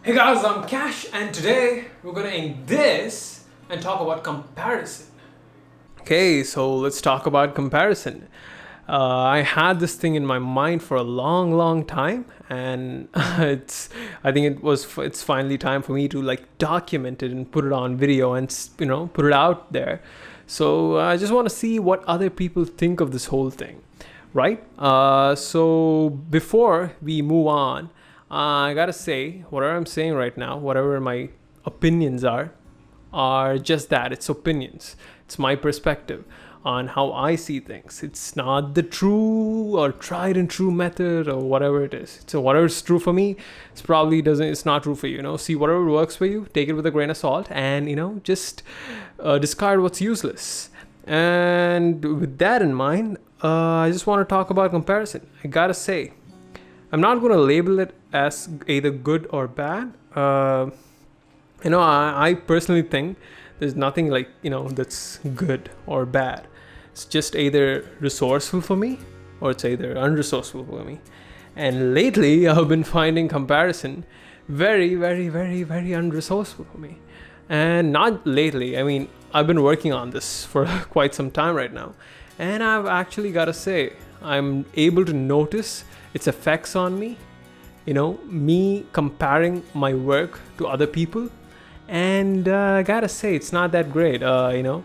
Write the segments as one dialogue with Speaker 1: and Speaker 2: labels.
Speaker 1: Hey guys, I'm Cash, and today we're gonna end this and talk about comparison. Okay, so let's talk about comparison. I had this thing in my mind for a long, long time, and I think it's finally time for me to document it and put it on video and put it out there. So I just want to see what other people think of this whole thing, right? So before we move on, I gotta say, whatever I'm saying right now, whatever my opinions are just that. It's opinions. It's my perspective on how I see things. It's not the true or tried and true method or whatever it is. So whatever's true for me, it's not true for you. See, whatever works for you, take it with a grain of salt, and just discard what's useless. And with that in mind, I just want to talk about comparison. I gotta say, I'm not going to label it as either good or bad. I personally think there's nothing that's good or bad. It's just either resourceful for me or it's either unresourceful for me. And lately, I've been finding comparison very, very, very, very unresourceful for me. And not lately. I mean, I've been working on this for quite some time right now. And I've actually got to say, I'm able to notice its effects on me. Me comparing my work to other people. And I gotta say, it's not that great. It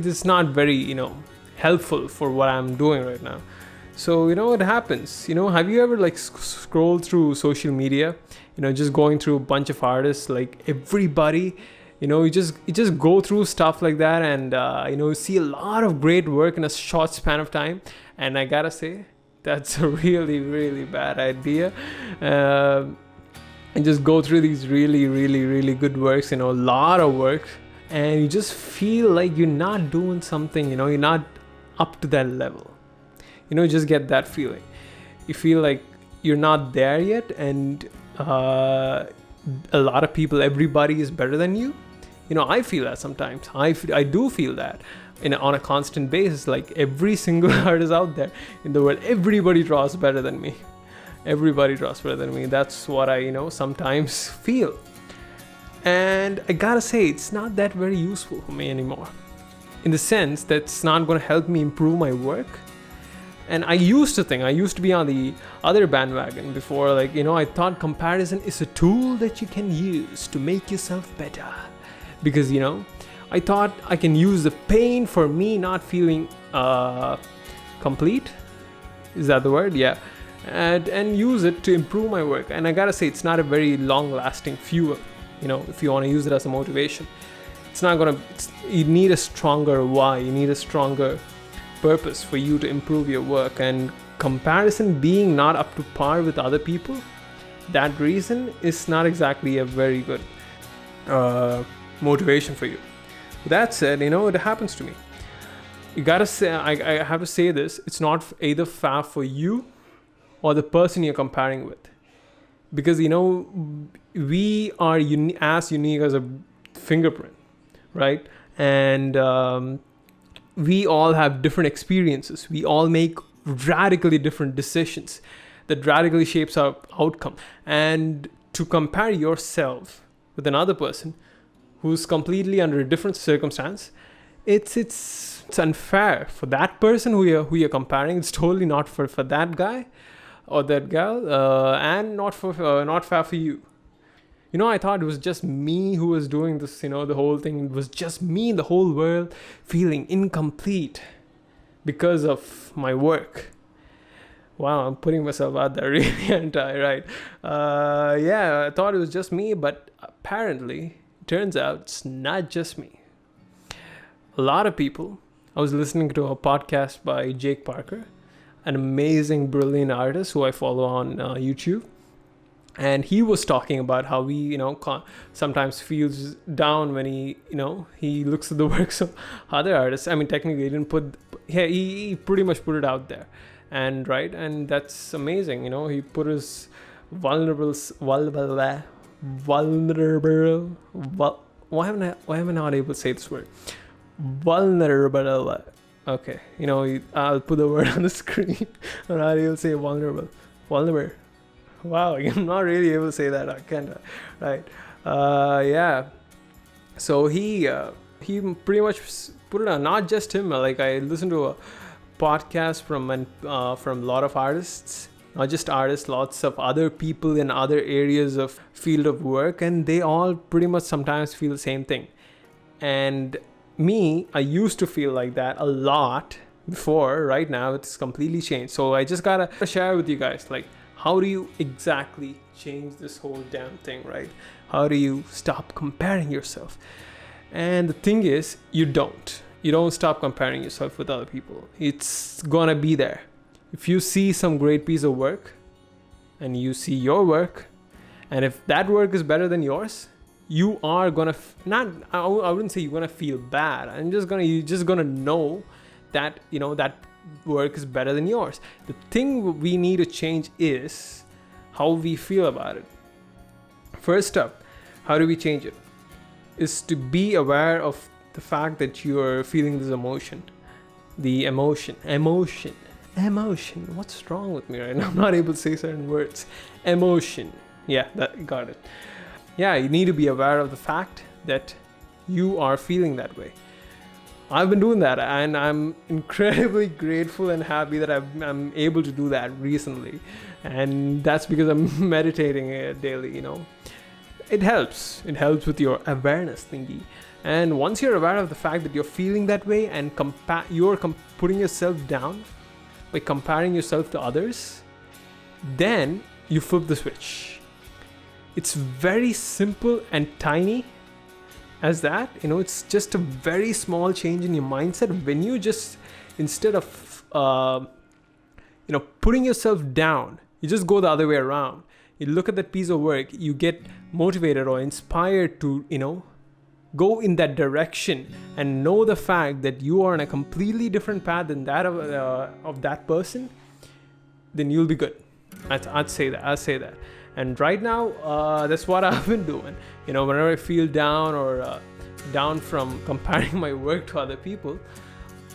Speaker 1: is not very, helpful for what I'm doing right now. So, it happens. Have you ever scrolled through social media, just going through a bunch of artists, everybody, you just go through stuff like that, and you see a lot of great work in a short span of time. And I gotta say, that's a really, really bad idea. And just go through these really, really, really good works, a lot of work, and you just feel like you're not doing something, you're not up to that level. Just get that feeling. You feel like you're not there yet, and a lot of people, everybody is better than you. I feel that sometimes. I do feel that on a constant basis. Like every single artist out there in the world, everybody draws better than me. Everybody draws better than me. That's what I, sometimes feel. And I gotta say, it's not that very useful for me anymore. In the sense that it's not gonna help me improve my work. And I used to be on the other bandwagon before. I thought comparison is a tool that you can use to make yourself better. Because, I thought I can use the pain for me not feeling complete. Is that the word? Yeah. And use it to improve my work. And I gotta say, it's not a very long-lasting fuel, if you want to use it as a motivation. It's not gonna, you need a stronger why, you need a stronger purpose for you to improve your work. And comparison being not up to par with other people, that reason is not exactly a very good motivation for you. With that said, it happens to me. You gotta say, I have to say this, it's not either fair for you or the person you're comparing with. Because, we are as unique as a fingerprint, right? And we all have different experiences. We all make radically different decisions that radically shapes our outcome. And to compare yourself with another person who's completely under a different circumstance, it's unfair for that person who you're comparing. It's totally not for that guy or that girl, and not fair for you. I thought it was just me who was doing this. The whole thing was just me in the whole world feeling incomplete because of my work. Wow, I'm putting myself out there really, aren't I? Right? I thought it was just me, but apparently, it turns out it's not just me. A lot of people. I was listening to a podcast by Jake Parker, an amazing, brilliant artist who I follow on YouTube. And he was talking about how he, sometimes feels down when he looks at the works of other artists. I mean, technically, he pretty much put it out there. And that's amazing. He put his why am I not able to say this word? Vulnerable. Okay, I'll put the word on the screen. I'm not able to say vulnerable. Wow, I'm not really able to say that, kind of, right? Yeah. So he pretty much put it on. Not just him. Like, I listened to a podcast from a lot of artists, not just artists, lots of other people in other areas of field of work, and they all pretty much sometimes feel the same thing. And me, I used to feel like that a lot before. Right now it's completely changed. So I just gotta share with you guys, like, how do you exactly change this whole damn thing, right? How do you stop comparing yourself? And the thing is, you don't stop comparing yourself with other people. It's gonna be there. If you see some great piece of work and you see your work, and if that work is better than yours, you are gonna I wouldn't say you're gonna feel bad. You're just gonna know that, that work is better than yours. The thing we need to change is how we feel about it. First up, how do we change it? Is to be aware of the fact that you're feeling this emotion. The emotion. What's wrong with me right now? I'm not able to say certain words. Emotion. Yeah, got it. Yeah, you need to be aware of the fact that you are feeling that way. I've been doing that, and I'm incredibly grateful and happy that I'm able to do that recently. And that's because I'm meditating daily, It helps. It helps with your awareness thingy. And once you're aware of the fact that you're feeling that way and you're putting yourself down by comparing yourself to others, then you flip the switch. It's very simple and tiny as that. It's just a very small change in your mindset. When you just, instead of putting yourself down, you just go the other way around. You look at that piece of work, you get motivated or inspired to go in that direction, and know the fact that you are on a completely different path than that of that person, then you'll be good. I'd say that. And right now, that's what I've been doing. Whenever I feel down or down from comparing my work to other people,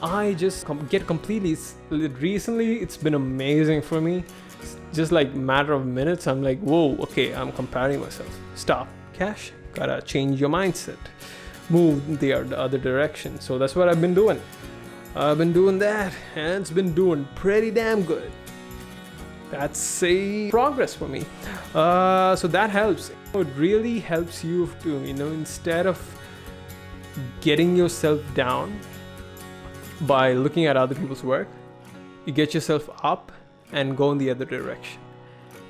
Speaker 1: I just get completely. Recently, it's been amazing for me. Just like matter of minutes, I'm like, whoa, okay, I'm comparing myself. Stop, Cash. Gotta change your mindset. Move the other direction. So that's what I've been doing. I've been doing that, and it's been doing pretty damn good. That's a progress for me. So that helps. It really helps you to, instead of getting yourself down by looking at other people's work, you get yourself up and go in the other direction.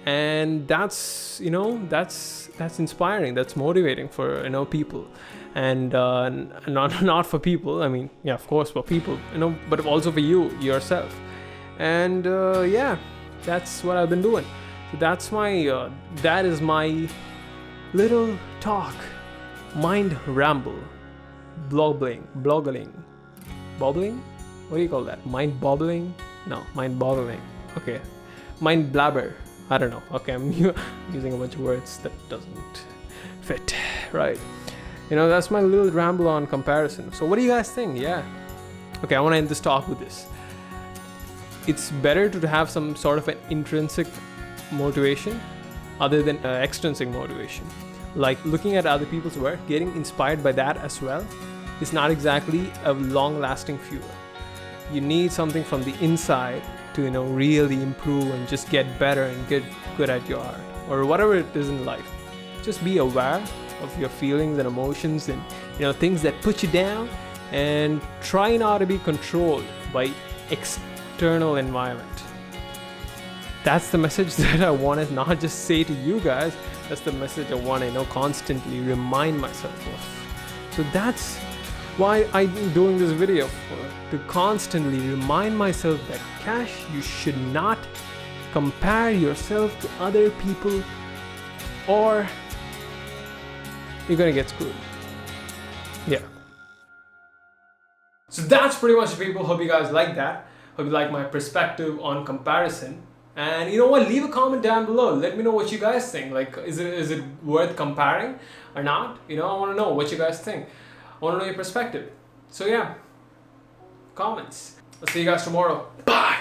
Speaker 1: And that's inspiring. That's motivating for, people. And not for people. I mean, yeah, of course for people, but also for you yourself. And yeah, that's what I've been doing. So that is my little talk, mind ramble, boggling. What do you call that? Mind boggling? No, mind boggling. Okay, mind blabber. I don't know. Okay, I'm using a bunch of words that doesn't fit, right? That's my little ramble on comparison. So what do you guys think? Yeah. Okay, I want to end this talk with this. It's better to have some sort of an intrinsic motivation other than extrinsic motivation. Like looking at other people's work, getting inspired by that as well is not exactly a long-lasting fuel. You need something from the inside to really improve and just get better and get good at your art or whatever it is in life. Just be aware of your feelings and emotions and things that put you down, and try not to be controlled by external environment. That's the message that I want to not just say to you guys. That's the message I want to constantly remind myself of. So that's why I'm doing this video, to constantly remind myself that, Cash, you should not compare yourself to other people or you're gonna get screwed. Yeah. So that's pretty much it, people. Hope you guys like that. Hope you like my perspective on comparison. And you know what? Leave a comment down below. Let me know what you guys think. Like, is it worth comparing or not? I want to know what you guys think. I want to know your perspective. So yeah, comments. I'll see you guys tomorrow. Bye.